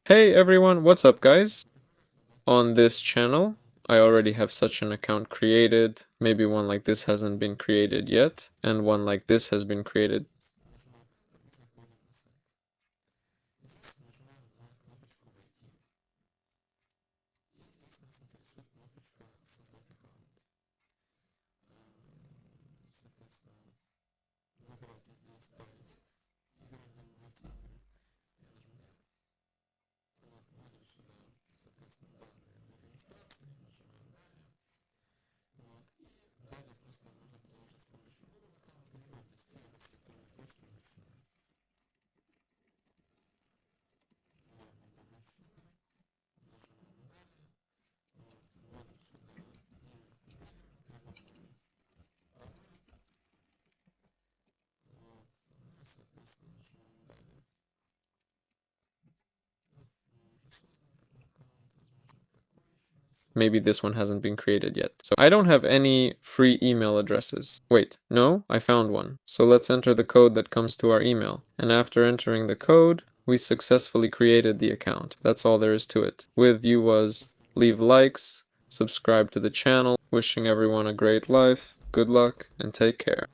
Hey everyone, what's up guys? On this channel, I already have such an account created. Maybe one like this hasn't been created yet, and one like this has been created. Maybe this one hasn't been created yet. So I don't have any free email addresses. Wait, no, I found one. So let's enter the code that comes to our email. And after entering the code, we successfully created the account. That's all there is to it. With you was leave likes, subscribe to the channel, wishing everyone a great life, good luck, and take care.